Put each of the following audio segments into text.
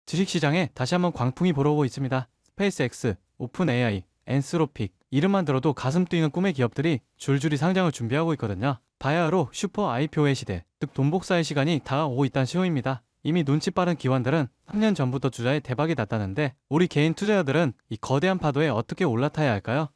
주식시장에 다시 한번 광풍이 불어오고 있습니다. 스페이스X, 오픈 AI, 엔스로픽 이름만 들어도 가슴 뛰는 꿈의 기업들이 줄줄이 상장을 준비하고 있거든요. 바야흐로 슈퍼 IPO의 시대, 즉 돈복사의 시간이 다가오고 있다는 신호입니다. 이미 눈치 빠른 기관들은 3년 전부터 투자에 대박이 났다는데 우리 개인 투자자들은 이 거대한 파도에 어떻게 올라타야 할까요?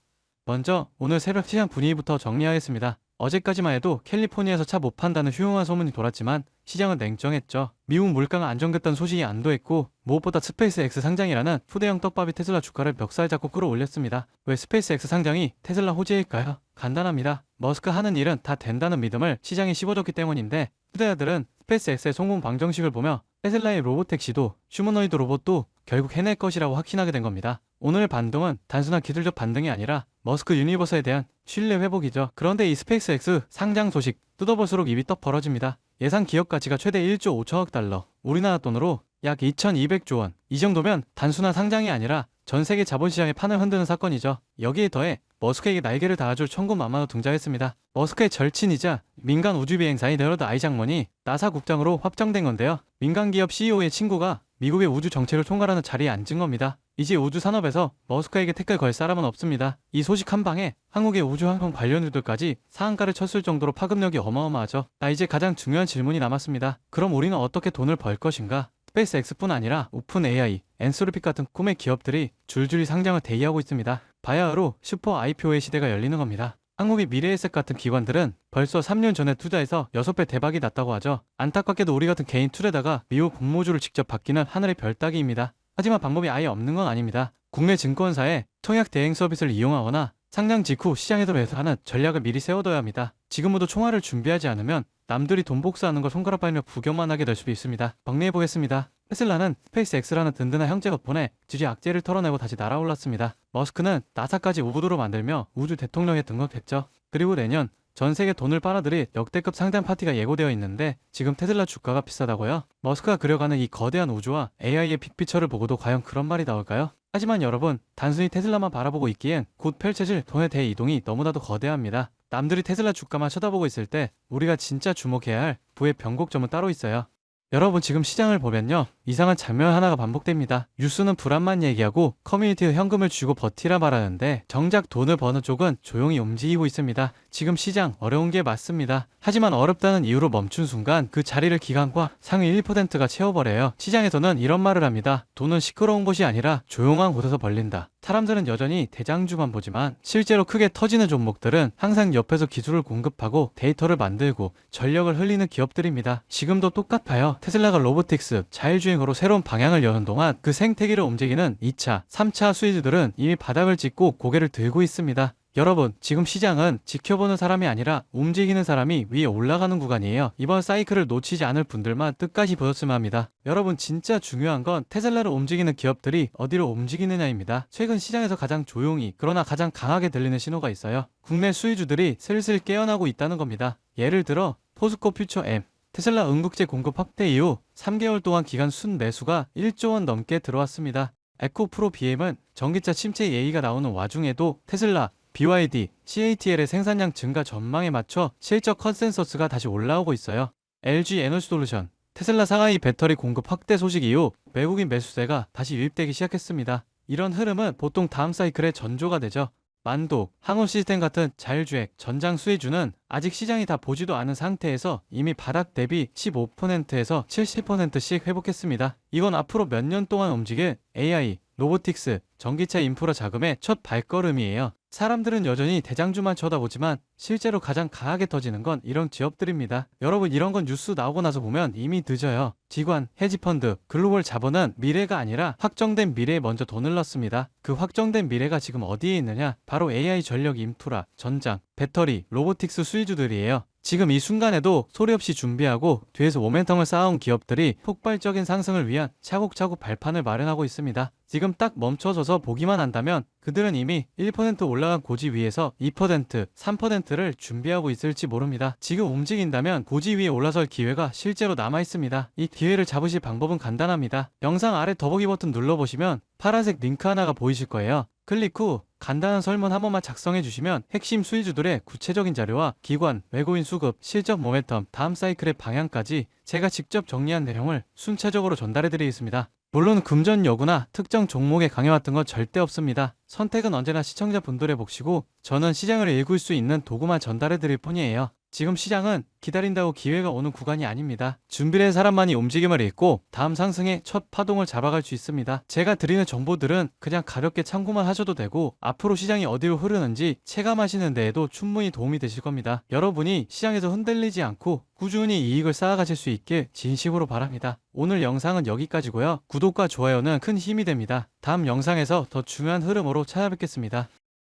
먼저 오늘 새벽 시장 분위기부터 정리하겠습니다. 어제까지만 해도 캘리포니아에서 차 못 판다는 흉흉한 소문이 돌았지만 시장은 냉정했죠. 미국 물가가 안정됐다는 소식이 안도했고 무엇보다 스페이스X 상장이라는 후대형 떡밥이 테슬라 주가를 멱살 잡고 끌어올렸습니다. 왜 스페이스X 상장이 테슬라 호재일까요? 간단합니다. 머스크 하는 일은 다 된다는 믿음을 시장에 씹어줬기 때문인데 투자자들은 스페이스X의 성공 방정식을 보며 테슬라의 로보택시도 휴머노이드 로봇도 결국 해낼 것이라고 확신하게 된 겁니다. 오늘 반등은 단순한 기술적 반등이 아니라 머스크 유니버스에 대한 신뢰 회복이죠. 그런데 이 스페이스X 상장 소식 뜯어볼수록 입이 떡 벌어집니다. 예상 기업 가치가 최대 1조 5천억 달러, 우리나라 돈으로 약 2200조 원. 이 정도면 단순한 상장이 아니라 전 세계 자본시장의 판을 흔드는 사건이죠. 여기에 더해 머스크에게 날개를 달아줄 천군만마도 등장했습니다. 머스크의 절친이자 민간 우주비행사인 레너드 아이작먼이 나사 국장으로 확정된 건데요. 민간 기업 CEO의 친구가 미국의 우주 정책을 총괄하는 자리에 앉은 겁니다. 이제 우주 산업에서 머스크에게 태클 걸 사람은 없습니다. 이 소식 한 방에 한국의 우주항공 관련주들까지 상한가를 쳤을 정도로 파급력이 어마어마하죠. 이제 가장 중요한 질문이 남았습니다. 그럼 우리는 어떻게 돈을 벌 것인가? 스페이스X뿐 아니라 오픈 AI, 엔스로픽 같은 꿈의 기업들이 줄줄이 상장을 대기하고 있습니다. 바야흐로 슈퍼 IPO의 시대가 열리는 겁니다. 한국의 미래에셋 같은 기관들은 벌써 3년 전에 투자해서 6배 대박이 났다고 하죠. 안타깝게도 우리 같은 개인 투자자가 미국 공모주를 직접 받기는 하늘의 별 따기입니다. 하지만 방법이 아예 없는 건 아닙니다. 국내 증권사의 청약 대행 서비스를 이용하거나 상장 직후 시장에서 매수하는 전략을 미리 세워둬야 합니다. 지금부터 총알을 준비하지 않으면 남들이 돈 복사하는 걸 손가락 빨며 구경만 하게 될 수도 있습니다. 정리해보겠습니다. 테슬라는 스페이스X라는 든든한 형제 덕분에 지지 악재를 털어내고 다시 날아올랐습니다. 머스크는 나사까지 우주로 만들며 우주 대통령에 등극했죠. 그리고 내년 전 세계 돈을 빨아들일 역대급 상장 파티가 예고되어 있는데 지금 테슬라 주가가 비싸다고요? 머스크가 그려가는 이 거대한 우주와 AI의 빅피처를 보고도 과연 그런 말이 나올까요? 하지만 여러분, 단순히 테슬라만 바라보고 있기엔 곧 펼쳐질 돈의 대이동이 너무나도 거대합니다. 남들이 테슬라 주가만 쳐다보고 있을 때 우리가 진짜 주목해야 할 부의 변곡점은 따로 있어요. 여러분, 지금 시장을 보면요, 이상한 장면 하나가 반복됩니다. 뉴스는 불안만 얘기하고 커뮤니티에 현금을 주고 버티라 말하는데 정작 돈을 버는 쪽은 조용히 움직이고 있습니다. 지금 시장 어려운 게 맞습니다. 하지만 어렵다는 이유로 멈춘 순간 그 자리를 기관과 상위 1%가 채워버려요. 시장에서는 이런 말을 합니다. 돈은 시끄러운 곳이 아니라 조용한 곳에서 벌린다. 사람들은 여전히 대장주만 보지만 실제로 크게 터지는 종목들은 항상 옆에서 기술을 공급하고 데이터를 만들고 전력을 흘리는 기업들입니다. 지금도 똑같아요. 테슬라가 로보틱스, 자율주행으로 새로운 방향을 여는 동안 그 생태계를 움직이는 2차, 3차 수혜주들은 이미 바닥을 찍고 고개를 들고 있습니다. 여러분, 지금 시장은 지켜보는 사람이 아니라 움직이는 사람이 위에 올라가는 구간이에요. 이번 사이클을 놓치지 않을 분들만 끝까지 보셨으면 합니다. 여러분, 진짜 중요한 건 테슬라를 움직이는 기업들이 어디로 움직이느냐입니다. 최근 시장에서 가장 조용히 그러나 가장 강하게 들리는 신호가 있어요. 국내 수혜주들이 슬슬 깨어나고 있다는 겁니다. 예를 들어 포스코 퓨처 M, 테슬라 응급제 공급 확대 이후 3개월 동안 기간 순매수가 1조 원 넘게 들어왔습니다. 에코프로 BM은 전기차 침체 얘기가 나오는 와중에도 테슬라, BYD, CATL의 생산량 증가 전망에 맞춰 실적 컨센서스가 다시 올라오고 있어요. LG 에너지솔루션, 테슬라 상하이 배터리 공급 확대 소식 이후 외국인 매수세가 다시 유입되기 시작했습니다. 이런 흐름은 보통 다음 사이클의 전조가 되죠. 만도, 항우 시스템 같은 자율주행, 전장 수혜주는 아직 시장이 다 보지도 않은 상태에서 이미 바닥 대비 15%에서 70%씩 회복했습니다. 이건 앞으로 몇 년 동안 움직일 AI, 로보틱스, 전기차 인프라 자금의 첫 발걸음이에요. 사람들은 여전히 대장주만 쳐다보지만 실제로 가장 강하게 터지는 건 이런 기업들입니다. 여러분, 이런 건 뉴스 나오고 나서 보면 이미 늦어요. 기관, 헤지펀드, 글로벌 자본은 미래가 아니라 확정된 미래에 먼저 돈을 넣습니다. 그 확정된 미래가 지금 어디에 있느냐? 바로 AI 전력 인프라, 전장, 배터리, 로보틱스 수혜주들이에요. 지금 이 순간에도 소리 없이 준비하고 뒤에서 모멘텀을 쌓아온 기업들이 폭발적인 상승을 위한 차곡차곡 발판을 마련하고 있습니다. 지금 딱 멈춰서서 보기만 한다면 그들은 이미 1% 올라간 고지 위에서 2%, 3%를 준비하고 있을지 모릅니다. 지금 움직인다면 고지 위에 올라설 기회가 실제로 남아 있습니다. 이 기회를 잡으실 방법은 간단합니다. 영상 아래 더보기 버튼 눌러보시면 파란색 링크 하나가 보이실 거예요. 클릭 후 간단한 설문 한 번만 작성해 주시면 핵심 수혜주들의 구체적인 자료와 기관, 외국인 수급, 실적 모멘텀, 다음 사이클의 방향까지 제가 직접 정리한 내용을 순차적으로 전달해 드리겠습니다. 물론 금전 여구나 특정 종목에 강해왔던 건 절대 없습니다. 선택은 언제나 시청자분들의 몫이고 저는 시장을 읽을 수 있는 도구만 전달해 드릴 뿐이에요. 지금 시장은 기다린다고 기회가 오는 구간이 아닙니다. 준비된 사람만이 움직임을 읽고 다음 상승의 첫 파동을 잡아갈 수 있습니다. 제가 드리는 정보들은 그냥 가볍게 참고만 하셔도 되고 앞으로 시장이 어디로 흐르는지 체감하시는 데에도 충분히 도움이 되실 겁니다. 여러분이 시장에서 흔들리지 않고 꾸준히 이익을 쌓아가실 수 있길 진심으로 바랍니다. 오늘 영상은 여기까지고요. 구독과 좋아요는 큰 힘이 됩니다. 다음 영상에서 더 중요한 흐름으로 찾아뵙겠습니다.